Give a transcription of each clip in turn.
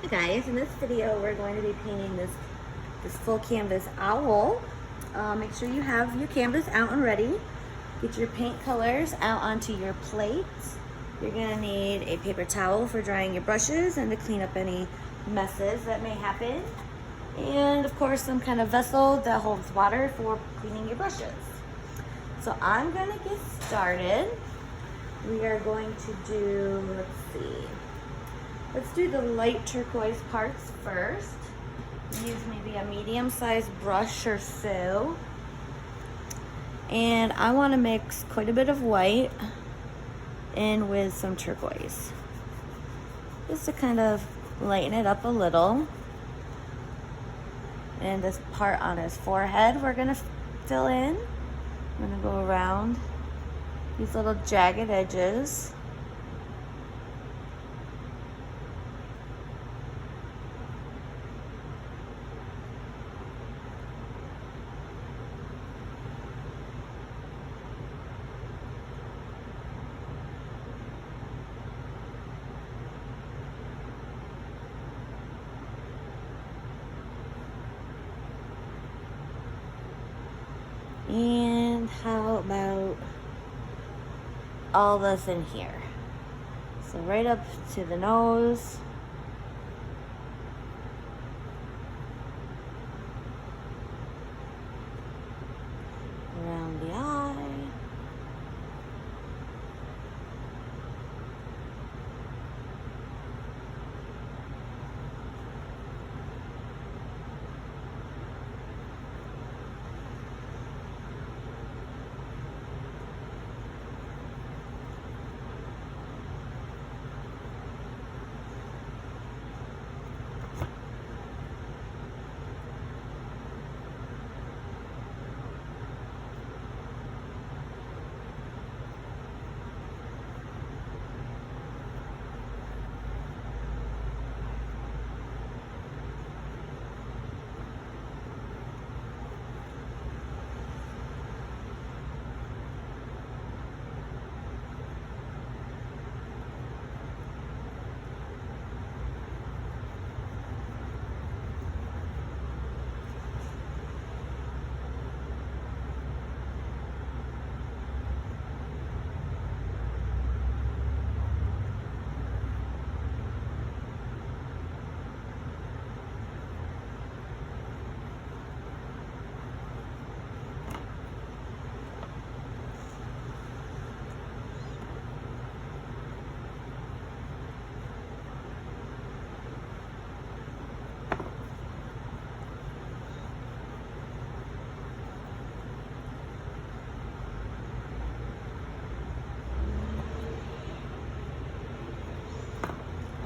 Hey guys, in this video we're going to be painting this full canvas owl. Make sure you have your canvas out and ready. Get your paint colors out onto your plate. You're going to need a paper towel for drying your brushes and to clean up any messes that may happen. And of course some kind of vessel that holds water for cleaning your brushes. So I'm going to get started. We are going to do, let's do the light turquoise parts first. Use maybe a medium-sized brush or so. And I want to mix quite a bit of white in with some turquoise. Just to kind of lighten it up a little. And this part on his forehead we're going to fill in. I'm going to go around these little jagged edges. And how about all this in here? So right up to the nose. Around the eye.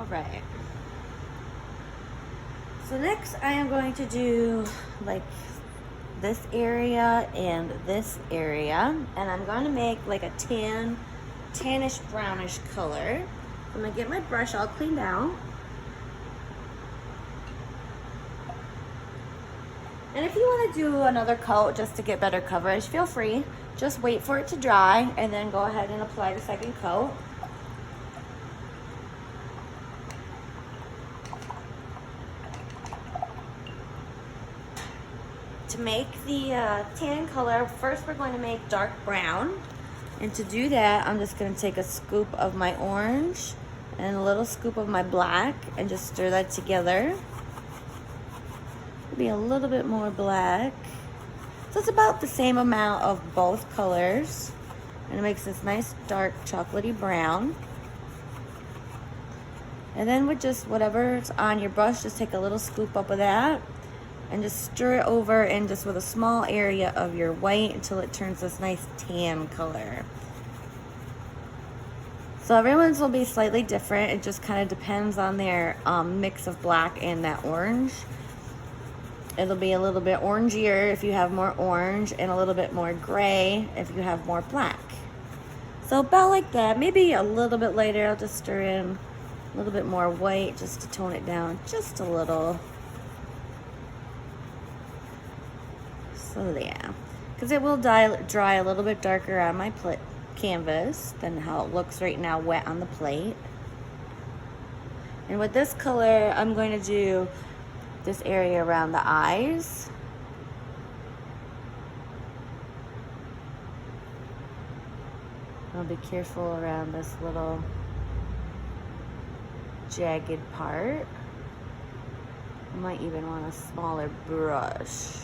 Right. So next I am going to do like this area and this area, and I'm going to make like a tannish brownish color. I'm going to get my brush all cleaned out. And if you want to do another coat just to get better coverage, feel free. Just wait for it to dry and then go ahead and apply the second coat. To make the tan color, first we're going to make dark brown. And to do that, I'm just going to take a scoop of my orange and a little scoop of my black and just stir that together. Maybe a little bit more black. So it's about the same amount of both colors. And it makes this nice dark chocolatey brown. And then with just whatever's on your brush, just take a little scoop up of that. And just stir it over and just with a small area of your white until it turns this nice tan color. So everyone's will be slightly different. It just kind of depends on their mix of black and that orange. It'll be a little bit orangier if you have more orange and a little bit more gray if you have more black. So about like that, maybe a little bit later I'll just stir in a little bit more white just to tone it down just a little. So yeah, because it will dry a little bit darker on my canvas than how it looks right now wet on the plate. And with this color, I'm going to do this area around the eyes. I'll be careful around this little jagged part. I might even want a smaller brush.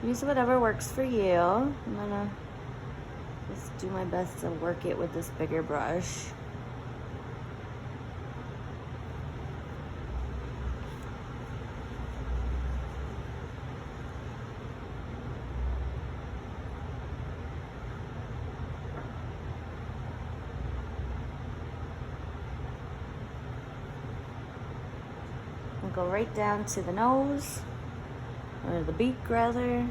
Use whatever works for you. I'm gonna just do my best to work it with this bigger brush. I'll go right down to the nose, or the beak rather.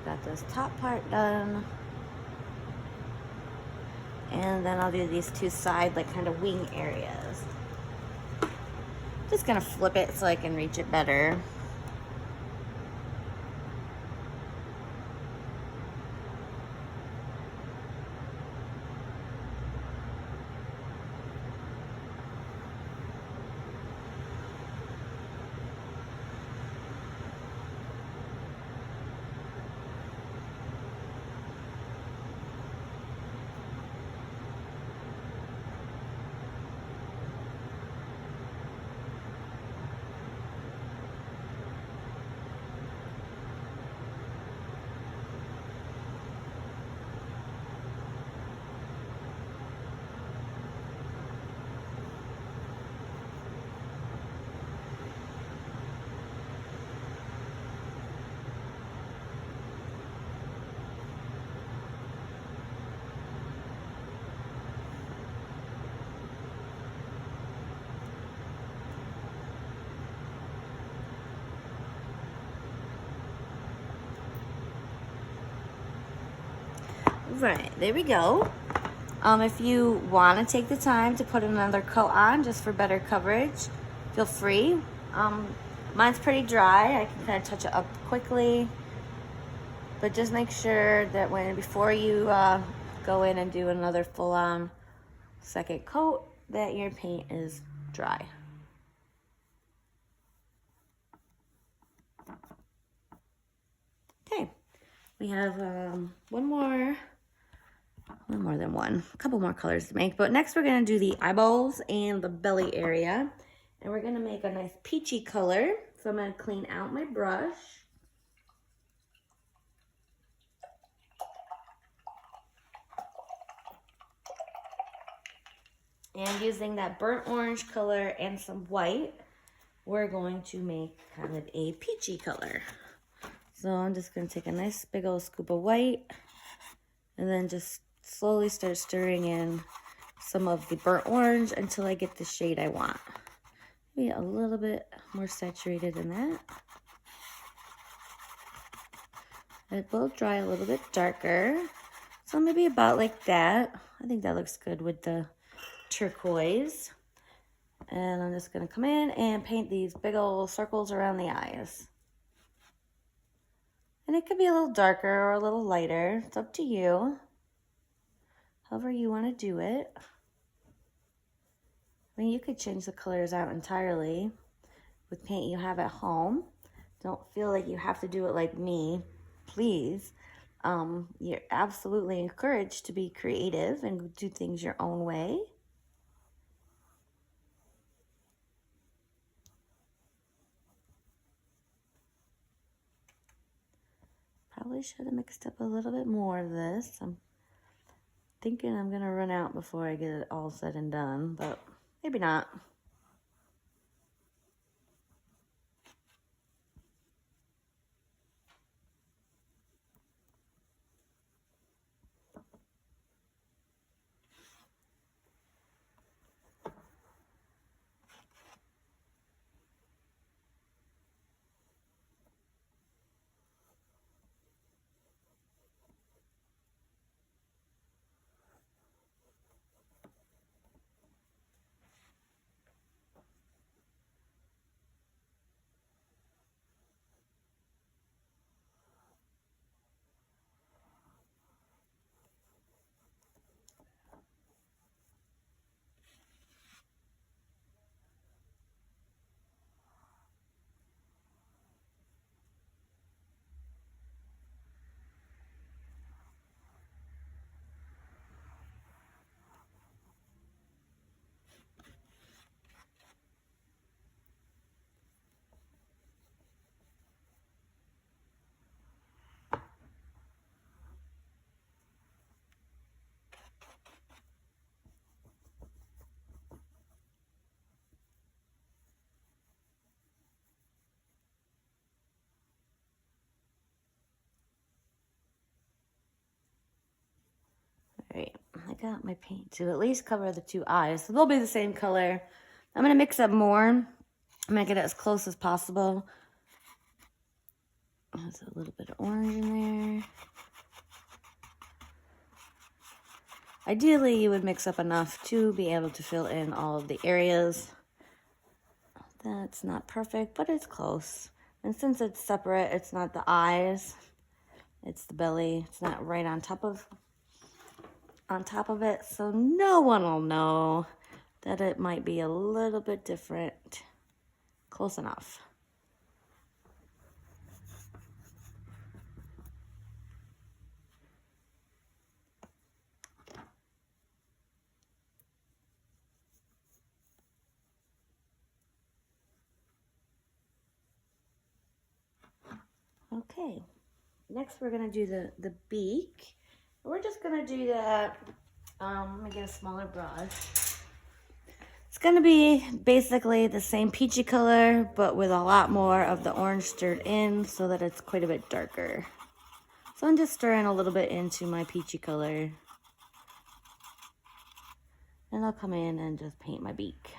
Got this top part done. And then I'll do these two side, like kind of wing areas. Just gonna flip it so I can reach it better. Right, there we go. If you want to take the time to put another coat on just for better coverage, feel free. Mine's pretty dry. I can kind of touch it up quickly. But just make sure that before you go in and do another full-on second coat, that your paint is dry. Okay, we have a couple more colors to make, but next we're going to do the eyeballs and the belly area, and we're going to make a nice peachy color. So I'm going to clean out my brush. And using that burnt orange color and some white, we're going to make kind of a peachy color. So I'm just going to take a nice big old scoop of white and then just slowly start stirring in some of the burnt orange until I get the shade I want. Maybe a little bit more saturated than that. It will dry a little bit darker. So maybe about like that. I think that looks good with the turquoise. And I'm just going to come in and paint these big old circles around the eyes. And it could be a little darker or a little lighter. It's up to you. However you want to do it. I mean, you could change the colors out entirely with paint you have at home. Don't feel like you have to do it like me, please. You're absolutely encouraged to be creative and do things your own way. Probably should have mixed up a little bit more of this. I'm thinking I'm gonna run out before I get it all said and done, but maybe not. got my paint to at least cover the two eyes. So they'll be the same color. I'm gonna mix up more. I'm gonna get it as close as possible. There's a little bit of orange in there. Ideally, you would mix up enough to be able to fill in all of the areas. That's not perfect, but it's close. And since it's separate, it's not the eyes, it's the belly. It's not right on top of it, so no one will know that it might be a little bit different. Close enough. Okay, next we're gonna do the beak. We're just gonna do that, let me get a smaller brush. It's gonna be basically the same peachy color, but with a lot more of the orange stirred in so that it's quite a bit darker. So I'm just stirring a little bit into my peachy color. And I'll come in and just paint my beak.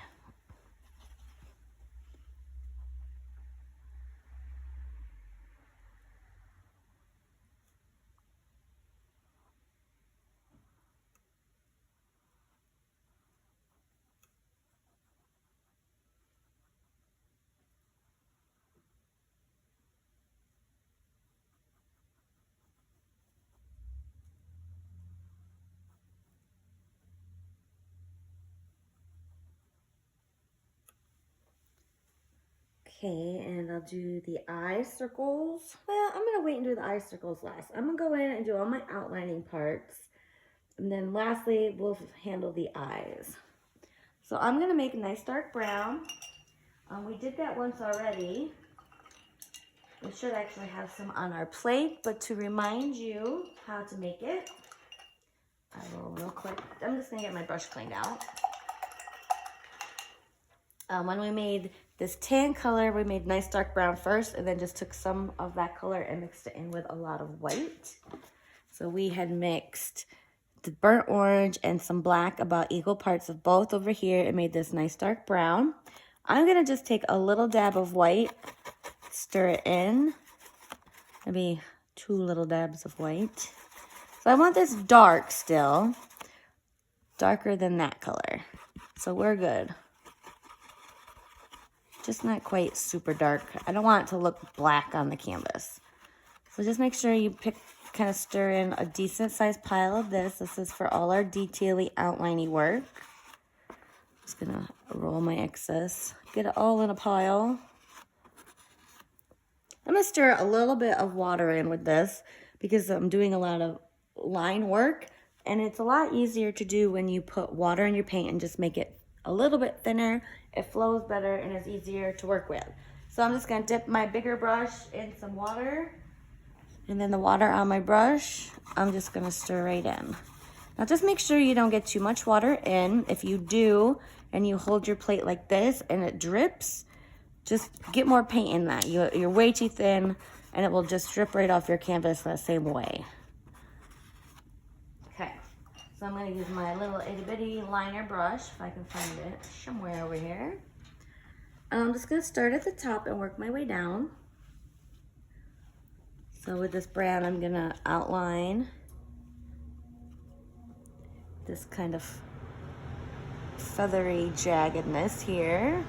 Okay, and I'll do the eye circles. Well, I'm gonna wait and do the eye circles last. I'm gonna go in and do all my outlining parts. And then lastly, we'll handle the eyes. So I'm gonna make a nice dark brown. We did that once already. We should actually have some on our plate, but to remind you how to make it, I will real quick, I'm just gonna get my brush cleaned out. When we made this tan color, we made nice dark brown first and then just took some of that color and mixed it in with a lot of white. So we had mixed the burnt orange and some black, about equal parts of both over here, and made this nice dark brown. I'm gonna just take a little dab of white, stir it in, maybe 2 little dabs of white. So I want this dark still, darker than that color. So we're good. Just not quite super dark. I don't want it to look black on the canvas. So just make sure you kind of stir in a decent sized pile of this. This is for all our detail-y, outline-y work. Just gonna roll my excess, get it all in a pile. I'm gonna stir a little bit of water in with this because I'm doing a lot of line work, and it's a lot easier to do when you put water in your paint and just make it a little bit thinner. It flows better and is easier to work with. So I'm just gonna dip my bigger brush in some water, and then the water on my brush, I'm just gonna stir right in. Now just make sure you don't get too much water in. If you do, and you hold your plate like this and it drips, just get more paint in that. You're way too thin and it will just drip right off your canvas that same way. Okay, so I'm gonna use my little itty bitty liner brush, if I can find it somewhere over here. I'm just gonna start at the top and work my way down. So with this brown, I'm gonna outline this kind of feathery jaggedness here.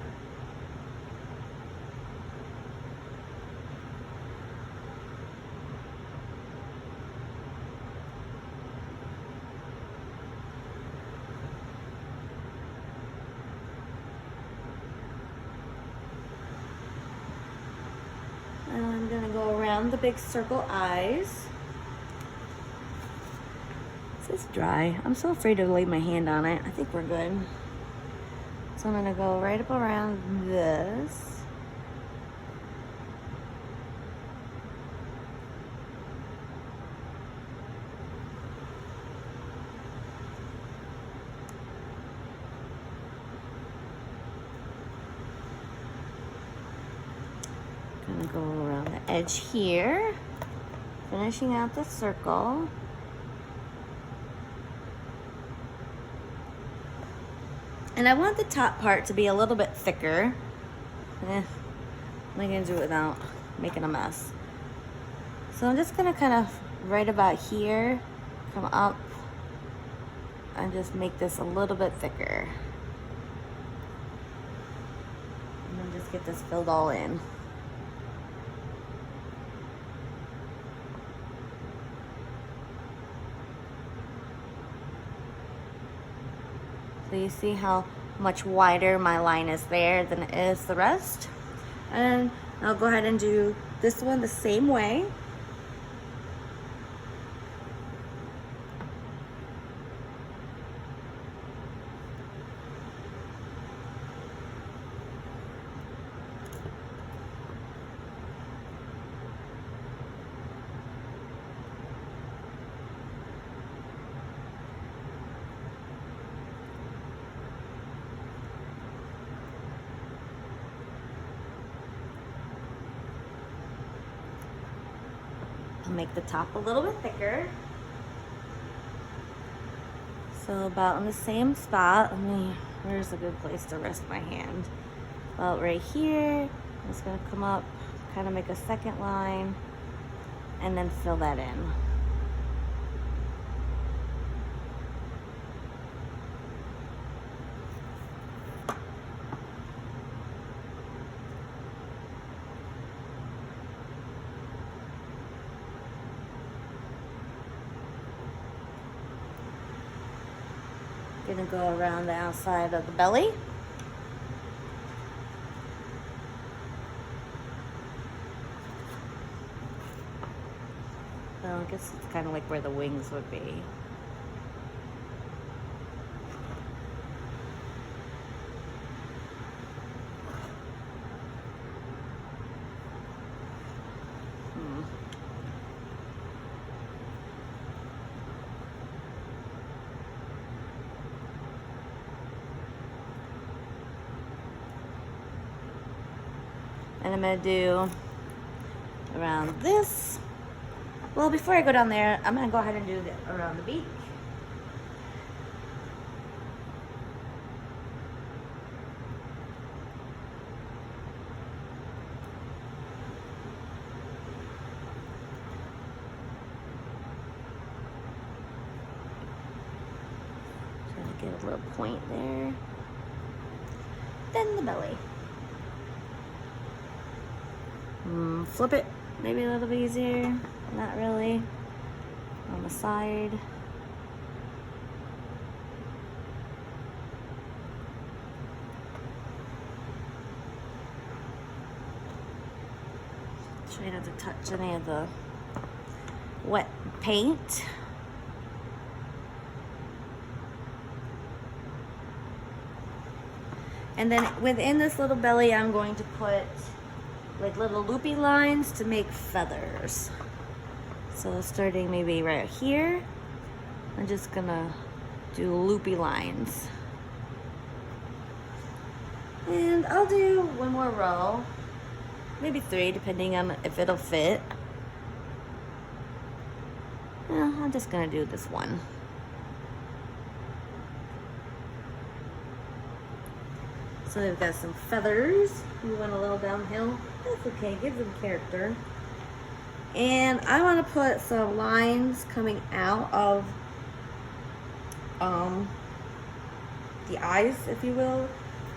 And I'm gonna go around the big circle eyes. This is dry. I'm so afraid to lay my hand on it. I think we're good. So I'm gonna go right up around this. Gonna go around the edge here, finishing out the circle. And I want the top part to be a little bit thicker. I'm gonna do it without making a mess. So I'm just gonna kind of right about here, come up and just make this a little bit thicker. And then just get this filled all in. So you see how much wider my line is there than it is the rest. And I'll go ahead and do this one the same way. Make the top a little bit thicker. So about in the same spot. Where's a good place to rest my hand? About right here. I'm just gonna come up, kind of make a second line, and then fill that in. Gonna go around the outside of the belly. So I guess it's kind of like where the wings would be. And I'm gonna do around this. Well, before I go down there, I'm gonna go ahead and do around the beak. Trying to get a little point there. Then the belly. Flip it, maybe a little bit easier. Not really. On the side. Try not to touch any of the wet paint. And then within this little belly, I'm going to put like little loopy lines to make feathers. So starting maybe right here, I'm just gonna do loopy lines. And I'll do one more row, maybe 3, depending on if it'll fit. Yeah, I'm just gonna do this one. So they've got some feathers. We went a little downhill. That's okay, gives them character. And I want to put some lines coming out of the eyes, if you will.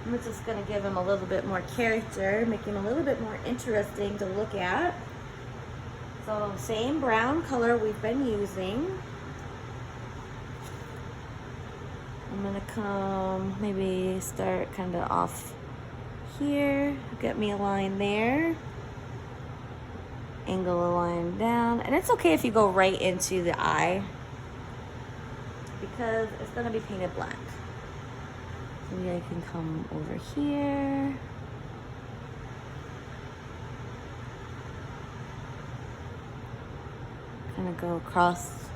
I'm just going to give them a little bit more character, make them a little bit more interesting to look at. So same brown color we've been using. I'm gonna come, maybe start kind of off here, get me a line there, angle a line down, and it's okay if you go right into the eye because it's gonna be painted black. Maybe I can come over here. Kind of go across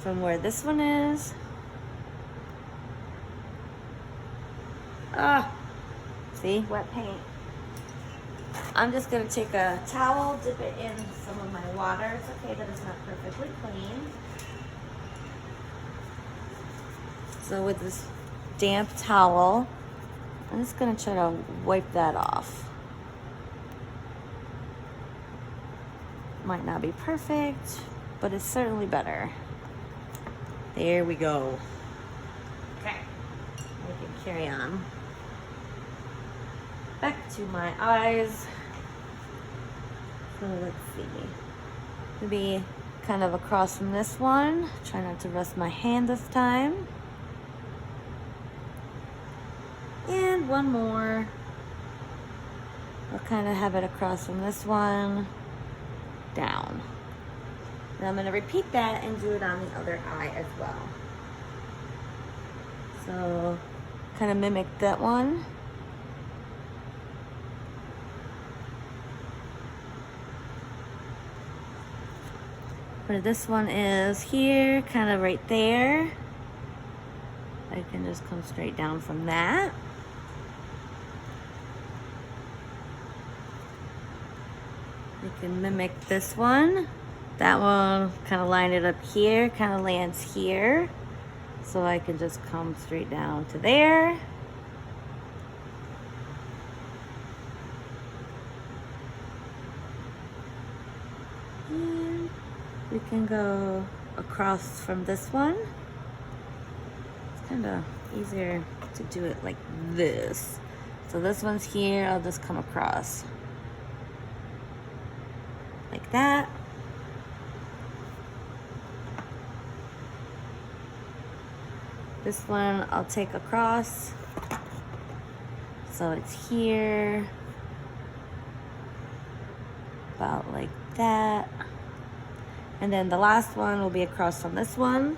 from where this one is. See, wet paint. I'm just gonna take a towel, dip it in some of my water. It's okay that it's not perfectly clean. So with this damp towel. I'm just gonna try to wipe that off. Might not be perfect, but it's certainly better. There we go. Okay, we can carry on. Back to my eyes. So let's see. Maybe kind of across from this one. Try not to rest my hand this time. And one more. I'll kind of have it across from this one down. And I'm going to repeat that and do it on the other eye as well. So kind of mimic that one. Where this one is here, kind of right there. I can just come straight down from that. You can mimic this one. That one, kind of line it up here, kind of lands here. So I can just come straight down to there. And we can go across from this one. It's kind of easier to do it like this. So this one's here, I'll just come across. Like that. This one I'll take across. So it's here. About like that. And then the last one will be across from this one.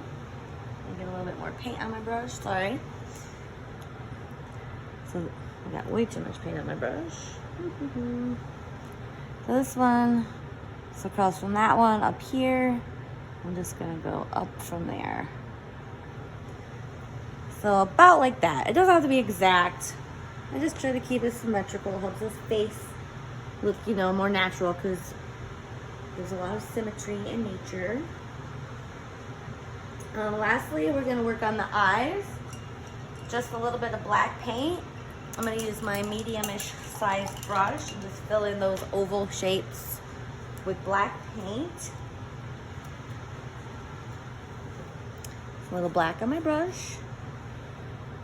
I'll get a little bit more paint on my brush, sorry. So I got way too much paint on my brush. So this one. So across from that one up here, I'm just gonna go up from there. So about like that. It doesn't have to be exact. I just try to keep it symmetrical. It helps this face look, you know, more natural because there's a lot of symmetry in nature. Lastly, we're gonna work on the eyes. Just a little bit of black paint. I'm gonna use my medium-ish sized brush and just fill in those oval shapes with black paint. A little black on my brush.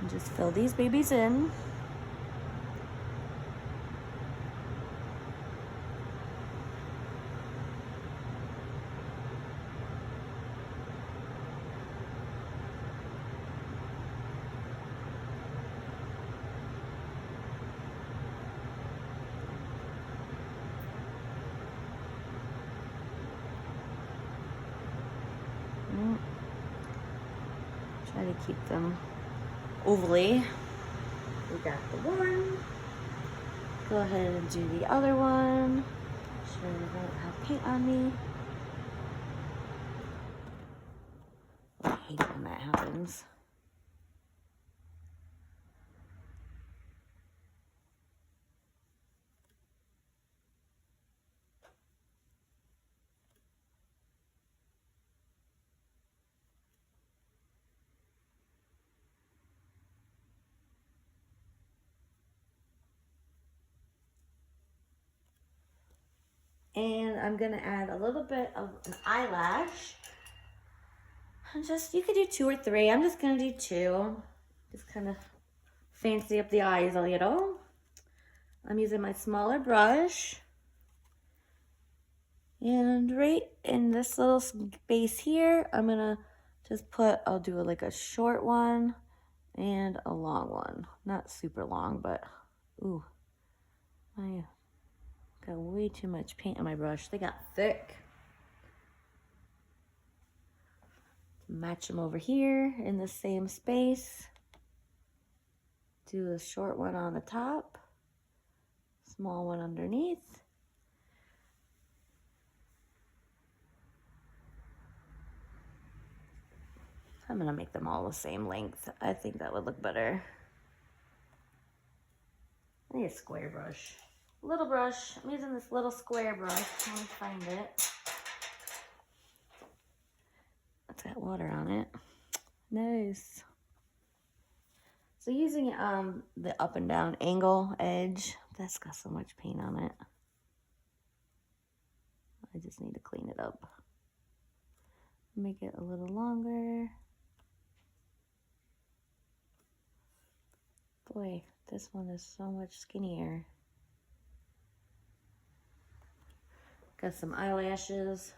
And just fill these babies in. Try to keep them ovally. We got the one. Go ahead and do the other one. Make sure I don't have paint on me. I hate when that happens. And I'm gonna add a little bit of an eyelash. And just, you could do 2 or 3. I'm just gonna do 2. Just kind of fancy up the eyes a little. I'm using my smaller brush. And right in this little space here, I'm gonna just put, I'll do like a short one and a long one. Not super long, but, ooh, I got way too much paint on my brush. They got thick. Match them over here in the same space. Do a short one on the top, small one underneath. I'm gonna make them all the same length. I think that would look better. I need a square brush. Little brush. I'm using this little square brush. Let me find it. It's got water on it. Nice. So using the up and down angle edge, that's got so much paint on it. I just need to clean it up. Make it a little longer. Boy, this one is so much skinnier. Got some eyelashes.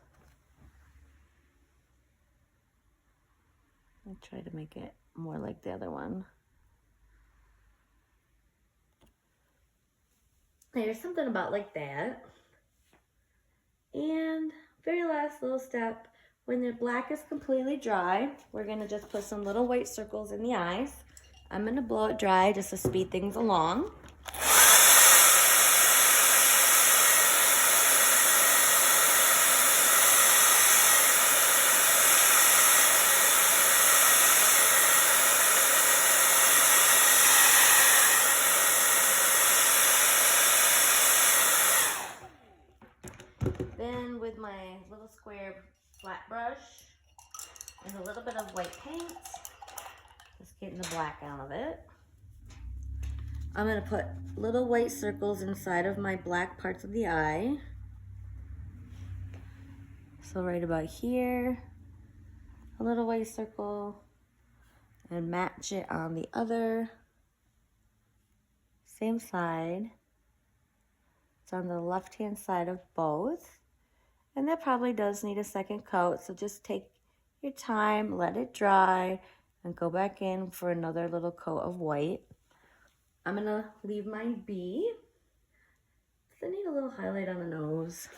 I try to make it more like the other one. There's something about like that. And very last little step, when the black is completely dry, we're gonna just put some little white circles in the eyes. I'm gonna blow it dry just to speed things along. Then with my little square flat brush and a little bit of white paint, just getting the black out of it. I'm gonna put little white circles inside of my black parts of the eye. So right about here, a little white circle, and match it on the other, same side. It's on the left-hand side of both. And that probably does need a second coat, so just take your time, let it dry, and go back in for another little coat of white. I'm gonna leave mine be. I need a little highlight on the nose.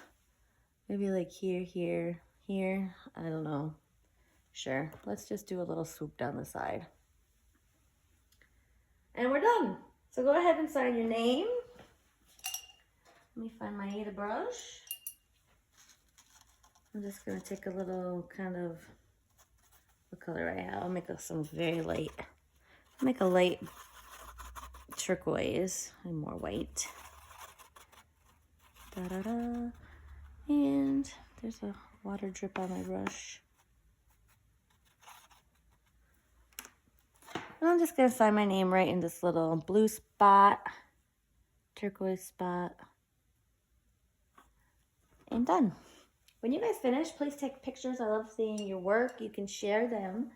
Maybe like here, here, here. I don't know. Sure, let's just do a little swoop down the side. And we're done. So go ahead and sign your name. Let me find my Ada brush. I'm just gonna take a little kind of, what color I have? I'll make some very light, make a light turquoise and more white. Da-da-da. And there's a water drip on my brush. And I'm just gonna sign my name right in this little blue spot, turquoise spot, and done. When you guys finish, please take pictures. I love seeing your work. You can share them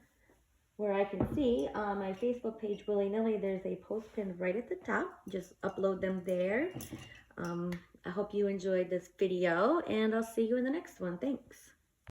where I can see. On my Facebook page, Willy-Nilly, there's a post pinned right at the top. Just upload them there. I hope you enjoyed this video, and I'll see you in the next one. Thanks.